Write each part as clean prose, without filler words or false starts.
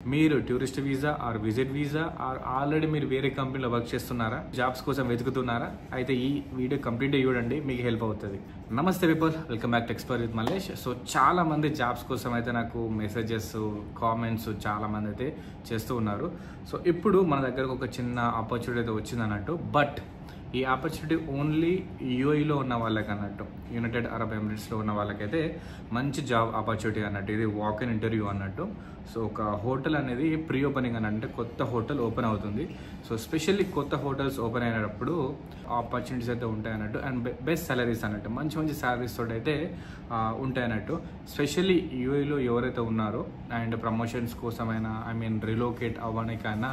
మీరు tourist visa or visit visa or already మీరు వేరే కంపెనీలో వర్క్ చేస్తున్నారా, జాబ్స్ కోసం వెతుకుతున్నారా? అయితే ఈ వీడియో కంప్లీట్గా చూడండి, మీకు హెల్ప్ అవుతుంది. నమస్తే people, welcome back to expert with Mallesh. So చాలా మంది జాబ్స్ కోసం అయితే నాకు మెసేజెస్, కామెంట్స్ చాలా మంది అయితే చేస్తూ ఉన్నారు. సో ఇప్పుడు మన దగ్గరకు ఒక చిన్న ఆపర్చునిటీ అయితే వచ్చింది అన్నట్టు. బట్ ఈ ఆపర్చునిటీ ఓన్లీ యూఏఈలో ఉన్న వాళ్ళకి అన్నట్టు, యునైటెడ్ అరబ్ ఎమిరేట్స్లో ఉన్న వాళ్ళకైతే మంచి జాబ్ ఆపర్చునిటీ అన్నట్టు. ఇది వాక్ ఇన్ ఇంటర్వ్యూ అన్నట్టు. సో ఒక హోటల్ అనేది ప్రీ ఓపెనింగ్ అని, అంటే కొత్త హోటల్ ఓపెన్ అవుతుంది. సో స్పెషల్లీ కొత్త హోటల్స్ ఓపెన్ అయినప్పుడు ఆపర్చునిటీస్ అయితే ఉంటాయి అన్నట్టు. అండ్ బెస్ట్ సాలరీస్ అన్నట్టు, మంచి మంచి సాలరీస్ తోటి అయితే ఉంటాయి అన్నట్టు. స్పెషల్లీ యూఏఈలో ఎవరైతే ఉన్నారో అండ్ ప్రమోషన్స్ కోసమైనా, రిలోకేట్ అవ్వడానికైనా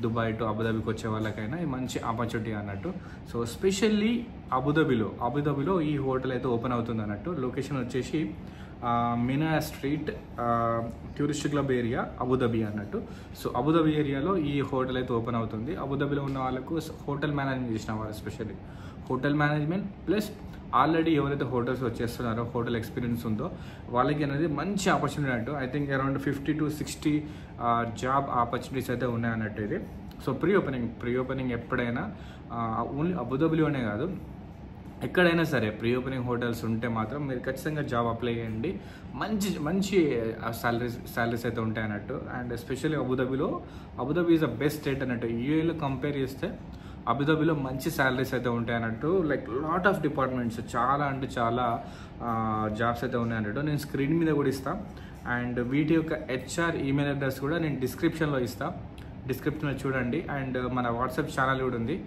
దుబాయ్ టు అబుదాబీకి వచ్చే వాళ్ళకైనా ఈ మంచి ఆపర్చునిటీ అన్నట్టు. సో స్పెషల్లీ అబుదాబీలో ఈ హోటల్ అయితే ఓపెన్ అవుతుంది అన్నట్టు. లొకేషన్ వచ్చేసి Mina street, tourist club area, Abu Dhabi అన్నట్టు. సో అబుదాబీ ఏరియాలో ఈ హోటల్ అయితే ఓపెన్ అవుతుంది. అబుదాబీలో ఉన్న వాళ్ళకు హోటల్ మేనేజ్మెంట్ చేసిన వాళ్ళు, specially hotel management plus already ఎవరైతే హోటల్స్ వచ్చేస్తున్నారో, హోటల్ ఎక్స్పీరియన్స్ ఉందో వాళ్ళకి అనేది మంచి ఆపర్చునిటీ అన్నట్టు. I think around 50 to 60 job opportunities అయితే ఉన్నాయన్నట్టు ఇది. సో ప్రీ ఓపెనింగ్ ఎప్పుడైనా ఓన్లీ అబుదాబీలోనే కాదు, ఎక్కడైనా సరే ప్రీ ఓపెనింగ్ హోటల్స్ ఉంటే మాత్రం మీరు ఖచ్చితంగా జాబ్ అప్లై చేయండి. మంచి సాలరీస్ అయితే ఉంటాయి అన్నట్టు. And especially Abu Dhabi is the best state అన్నట్టు. యూఏలో కంపేర్ చేస్తే అబుదాబీలో మంచి సాలరీస్ అయితే ఉంటాయి అన్నట్టు. లైక్ లాట్ ఆఫ్ డిపార్ట్మెంట్స్, చాలా అంటే చాలా జాబ్స్ అయితే ఉన్నాయి అన్నట్టు. నేను స్క్రీన్ మీద కూడా ఇస్తాను. అండ్ వీటి యొక్క హెచ్ఆర్ ఈమెయిల్ అడ్రస్ కూడా నేను డిస్క్రిప్షన్లో ఇస్తాను. డిస్క్రిప్షన్లో చూడండి. అండ్ మన వాట్సాప్ ఛానల్ కూడా ఉంది.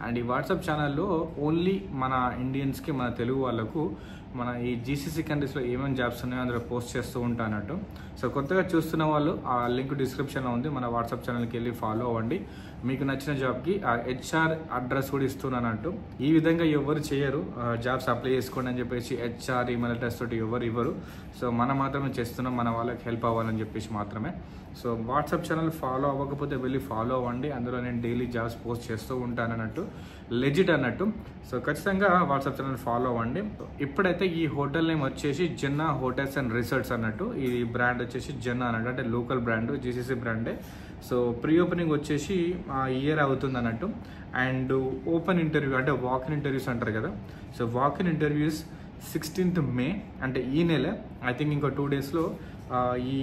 అండ్ ఈ వాట్సాప్ ఛానల్లో ఓన్లీ మన ఇండియన్స్కి, మన తెలుగు వాళ్ళకు మన ఈ జీసీసీ కంట్రీస్లో ఏమేమి జాబ్స్ ఉన్నాయో అందులో పోస్ట్ చేస్తూ ఉంటానట్టు. సో కొత్తగా చూస్తున్న వాళ్ళు ఆ లింక్ డిస్క్రిప్షన్లో ఉంది, మన వాట్సాప్ ఛానల్కి వెళ్ళి ఫాలో అవ్వండి. మీకు నచ్చిన జాబ్కి ఆ హెచ్ఆర్ అడ్రస్ కూడా ఇస్తున్నానట్టు. ఈ విధంగా ఎవరు చేయరు, జాబ్స్ అప్లై చేసుకోండి అని చెప్పేసి హెచ్ఆర్ ఈమెయిల్ అడ్రస్ తోటి ఎవరు ఇవ్వరు. సో మనం మాత్రమే చేస్తున్నాం, మన వాళ్ళకి హెల్ప్ అవ్వాలని చెప్పేసి మాత్రమే. సో వాట్సాప్ ఛానల్ ఫాలో అవ్వకపోతే వెళ్ళి ఫాలో అవ్వండి. అందులో నేను డైలీ జాబ్స్ పోస్ట్ చేస్తూ ఉంటాను అన్నట్టు, లెజిట్ అన్నట్టు. సో ఖచ్చితంగా వాట్సాప్ ఛానల్ ఫాలో అవ్వండి. ఇప్పుడైతే ఈ హోటల్ నేమ్ వచ్చేసి జన్నా హోటల్స్ అండ్ రిసార్ట్స్ అన్నట్టు. ఈ బ్రాండ్ వచ్చేసి జన్నా అన్నట్టు, అంటే లోకల్ బ్రాండ్, జీసీసీ బ్రాండే. సో ప్రీ ఓపెనింగ్ వచ్చేసి ఇయర్ అవుతుంది అన్నట్టు. అండ్ ఓపెన్ ఇంటర్వ్యూ అంటే వాక్ ఇన్ ఇంటర్వ్యూస్ అంటారు కదా. So walk in interviews 16th May, అంటే ఈ నెల. ఐ థింక్ ఇంకో 2 daysలో ఈ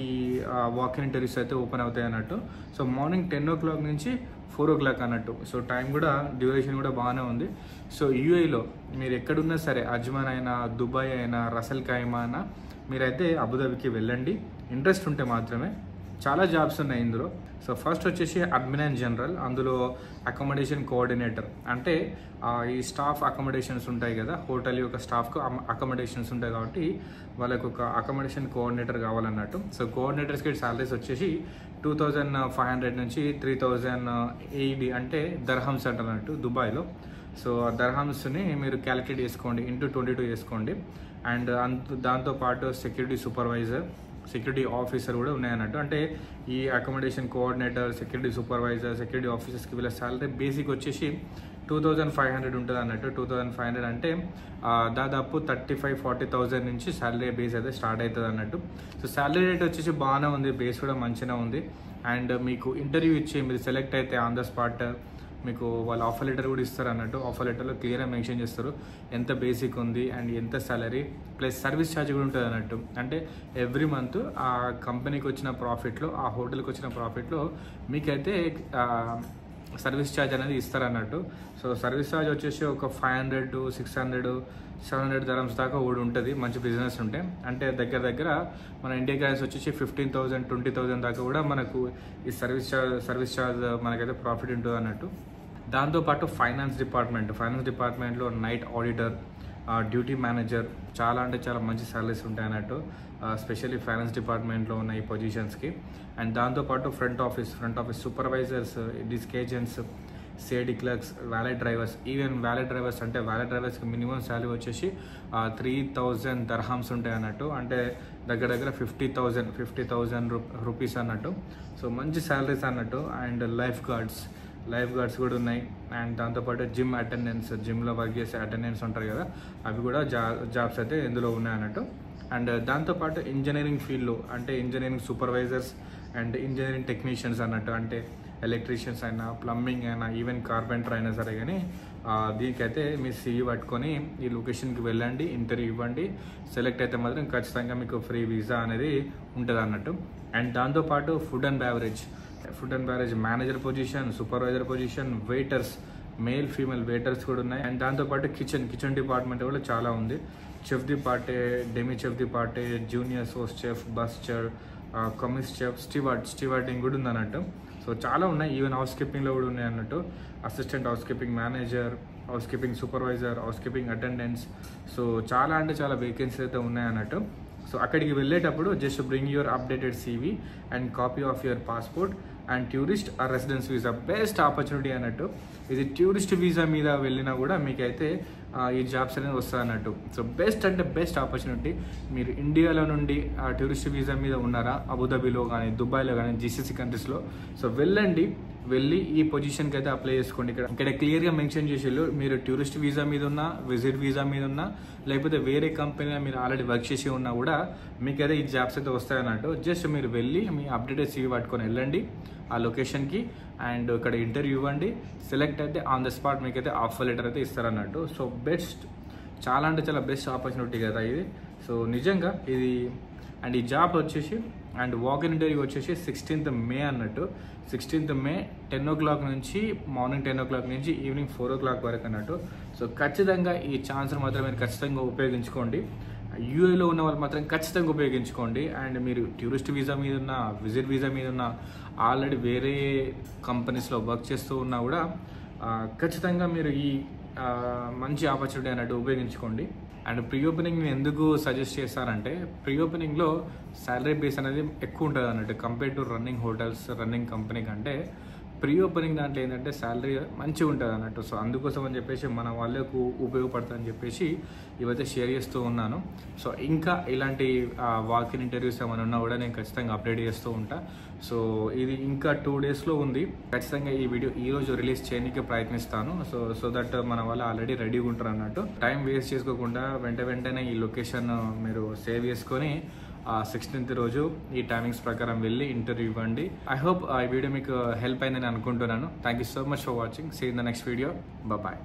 వాక్ ఇన్ ఇంటర్వ్యూస్ అయితే ఓపెన్ అవుతాయి అన్నట్టు. సో మార్నింగ్ 10 o'clock నుంచి 4 o'clock అన్నట్టు. సో టైం కూడా, డ్యూరేషన్ కూడా బాగానే ఉంది. సో యూఏఈలో మీరు ఎక్కడున్నా సరే, అజ్మాన్ అయినా, దుబాయ్ అయినా, రసల్ ఖైమా అయినా, మీరైతే అబుదాబీకి వెళ్ళండి. ఇంట్రెస్ట్ ఉంటే మాత్రమే. చాలా జాబ్స్ ఉన్నాయి ఇందులో. సో ఫస్ట్ వచ్చేసి అడ్మిన్ అండ్ జనరల్, అందులో అకామిడేషన్ కోఆర్డినేటర్, అంటే ఈ స్టాఫ్ అకామిడేషన్స్ ఉంటాయి కదా, హోటల్ యొక్క స్టాఫ్కు అకామిడేషన్స్ ఉంటాయి కాబట్టి వాళ్ళకు ఒక అకామిడేషన్ కోఆర్డినేటర్ కావాలన్నట్టు. సో కోఆర్డినేటర్స్కి సాలరీస్ వచ్చేసి 2500 నుంచి 3080, అంటే దర్హమ్స్ అంటున్నట్టు దుబాయ్లో. సో దర్హమ్స్ని మీరు క్యాలిక్యులేట్ చేసుకోండి, ఇంటూ 22 చేసుకోండి. అండ్ దాంతోపాటు సెక్యూరిటీ సూపర్వైజర్, సెక్యూరిటీ ఆఫీసర్ కూడా ఉన్నాయన్నట్టు. అంటే ఈ accommodation coordinator, security supervisor, security ఆఫీసర్స్కి వీళ్ళ సాలరీ బేసిక్ వచ్చేసి 2500 ఉంటుంది అన్నట్టు. 2500 అంటే దాదాపు 35-40,000 నుంచి సాలరీ బేస్ అయితే స్టార్ట్ అవుతుంది అన్నట్టు. సో సాలరీ రేట్ వచ్చేసి బాగానే ఉంది, బేస్ కూడా మంచిగా ఉంది. అండ్ మీకు ఇంటర్వ్యూ ఇచ్చి మీరు సెలెక్ట్ అయితే ఆన్ ద స్పాట్ మీకు వాళ్ళు ఆఫర్ లెటర్ కూడా ఇస్తారు అన్నట్టు. ఆఫర్ లెటర్లో క్లియర్గా మెన్షన్ చేస్తారు ఎంత బేసిక్ ఉంది అండ్ ఎంత సాలరీ, ప్లస్ సర్వీస్ ఛార్జ్ కూడా ఉంటుంది అన్నట్టు. అంటే ఎవ్రీ మంత్ ఆ కంపెనీకి వచ్చిన ప్రాఫిట్లో, ఆ హోటల్కి వచ్చిన ప్రాఫిట్లో మీకైతే సర్వీస్ ఛార్జ్ అనేది ఇస్తారన్నట్టు. సో సర్వీస్ ఛార్జ్ వచ్చేసి ఒక 500 to 600-700 dirhams దాకా కూడా ఉంటుంది, మంచి బిజినెస్ ఉంటే. అంటే దగ్గర మన ఇండియా కరెన్సీ వచ్చేసి 15,000-20,000 దాకా కూడా మనకు ఈ సర్వీస్ ఛార్జ్ మనకైతే ప్రాఫిట్ ఉంటుంది అన్నట్టు. దాంతోపాటు ఫైనాన్స్ డిపార్ట్మెంట్లో నైట్ ఆడిటర్, డ్యూటీ మేనేజర్, చాలా అంటే చాలా మంచి సాలరీస్ ఉంటాయి అన్నట్టు, స్పెషల్లీ ఫైనాన్స్ డిపార్ట్మెంట్లో ఉన్న ఈ పొజిషన్స్కి. అండ్ దాంతోపాటు front office supervisors, desk agents, CID clerks, valet drivers. Even valet drivers అంటే వ్యాలెట్ డ్రైవర్స్కి మినిమం శాలరీ వచ్చేసి 3000 dirhams ఉంటాయి అన్నట్టు. అంటే దగ్గర 50,000 రూపీస్ అన్నట్టు. సో మంచి శాలరీస్ అన్నట్టు. అండ్ లైఫ్ గార్డ్స్ కూడా ఉన్నాయి. అండ్ దాంతోపాటు జిమ్ అటెండెన్స్, జిమ్లో వర్క్ చేసే అటెండెన్స్ ఉంటారు కదా, అవి కూడా జాబ్స్ అయితే ఇందులో ఉన్నాయి అన్నట్టు. అండ్ దాంతోపాటు ఇంజనీరింగ్ ఫీల్డ్లో, అంటే engineering supervisors and engineering technicians అన్నట్టు, అంటే ఎలక్ట్రీషియన్స్ అయినా, ప్లంబింగ్ అయినా, ఈవెన్ కార్పెంటర్ అయినా సరే. కానీ దీనికైతే మీ సీవీ పట్టుకొని ఈ లొకేషన్కి వెళ్ళండి, ఇంటర్వ్యూ ఇవ్వండి. సెలెక్ట్ అయితే మాత్రం ఖచ్చితంగా మీకు ఫ్రీ వీసా అనేది ఉంటుంది అన్నట్టు. అండ్ దాంతోపాటు food and beverage manager position, supervisor position, waiters, male female waiters కూడా ఉన్నాయి. అండ్ దాంతోపాటు కిచెన్ డిపార్ట్మెంట్ కూడా చాలా ఉంది. Chef de partie, demi chef de partie, junior sous chef, buster, commis chef, stewarding కూడా ఉంది అన్నట్టు. సో చాలా ఉన్నాయి. ఈవెన్ హౌస్ కీపింగ్లో కూడా ఉన్నాయి అన్నట్టు. Assistant house keeping manager, house keeping supervisor, house keeping attendance. So చాలా అంటే చాలా వేకెన్సీస్ అయితే ఉన్నాయి అన్నట్టు. సో అక్కడికి వెళ్ళేటప్పుడు just bring your updated CV and copy of your passport and tourist or residence visa. Best opportunity అన్నట్టు. ఇది టూరిస్ట్ వీసా మీద వెళ్ళినా కూడా మీకైతే ఈ జాబ్స్ అనేది వస్తుంది అన్నట్టు. సో బెస్ట్ అంటే బెస్ట్ ఆపర్చునిటీ. మీరు ఇండియాలో నుండి టూరిస్ట్ వీసా మీద ఉన్నారా, అబుదాబిలో కానీ, దుబాయ్లో కానీ, GCC కంట్రీస్లో, సో వెళ్ళి ఈ పొజిషన్కి అయితే అప్లై చేసుకోండి. ఇక్కడ క్లియర్గా మెన్షన్ చేసేళ్ళు, మీరు టూరిస్ట్ వీసా మీద ఉన్నా, విజిట్ వీసా మీద ఉన్నా, లేకపోతే వేరే కంపెనీలో మీరు ఆల్రెడీ వర్క్ చేసి ఉన్నా కూడా మీకైతే ఈ జాబ్స్ అయితే వస్తాయన్నట్టు. జస్ట్ మీరు వెళ్ళి మీ అప్డేటెడ్ CV పట్టుకొని వెళ్ళండి ఆ లొకేషన్కి అండ్ ఇక్కడ ఇంటర్వ్యూ ఇవ్వండి. సెలెక్ట్ అయితే ఆన్ ద స్పాట్ మీకైతే ఆఫర్ లెటర్ అయితే ఇస్తారన్నట్టు. సో చాలా అంటే చాలా బెస్ట్ ఆపర్చునిటీ కదా ఇది. సో నిజంగా ఇది. అండ్ ఈ జాబ్ వచ్చేసి అండ్ వాక్-ఇన్ ఇంటర్వ్యూ వచ్చేసి 16th May అన్నట్టు. 16th May 10 o'clock నుంచి, మార్నింగ్ 10 o'clock నుంచి ఈవినింగ్ 4 o'clock వరకు అన్నట్టు. సో ఖచ్చితంగా ఈ ఛాన్స్ని మాత్రం మీరు ఖచ్చితంగా ఉపయోగించుకోండి. UAEలో ఉన్న వాళ్ళు మాత్రం ఖచ్చితంగా ఉపయోగించుకోండి. అండ్ మీరు టూరిస్ట్ వీసా మీద ఉన్న, విజిట్ వీసా మీద ఉన్న, ఆల్రెడీ వేరే కంపెనీస్లో వర్క్ చేస్తూ ఉన్నా కూడా ఖచ్చితంగా మీరు ఈ మంచి ఆపర్చునిటీ అన్నట్టు ఉపయోగించుకోండి. అండ్ ప్రీ ఓపెనింగ్ ఎందుకు సజెస్ట్ చేస్తారంటే, ప్రీ ఓపెనింగ్లో శాలరీ బేస్ అనేది ఎక్కువ ఉంటుంది అన్నట్టు. Compare to running hotels, running company కంటే ప్రీ ఓపెనింగ్ దాంట్లో ఏంటంటే శాలరీ మంచిగా ఉంటుంది అన్నట్టు. సో అందుకోసం అని చెప్పేసి మన వాళ్ళకు ఉపయోగపడుతుందని చెప్పేసి ఇవైతే షేర్ చేస్తూ ఉన్నాను. సో ఇంకా ఇలాంటి వాక్-ఇన్ ఇంటర్వ్యూస్ ఏమైనా ఉన్నా కూడా నేను ఖచ్చితంగా అప్డేట్ చేస్తూ ఉంటా. సో ఇది ఇంకా 2 daysలో ఉంది. ఖచ్చితంగా ఈ వీడియో ఈరోజు రిలీజ్ చేయడానికి ప్రయత్నిస్తాను. సో దట్ మన వాళ్ళు ఆల్రెడీ రెడీగా ఉంటారు అన్నట్టు. టైం వేస్ట్ చేసుకోకుండా వెంటనే ఈ లొకేషన్ మీరు సేవ్ చేసుకొని 16th రోజు ఈ టైమింగ్స్ ప్రకారం వెళ్ళి ఇంటర్వ్యూ ఇవ్వండి. ఐ హోప్ ఈ వీడియో మీకు హెల్ప్ అయిందని అనుకుంటున్నాను. Thank you so much for watching. See in the next video. Bye.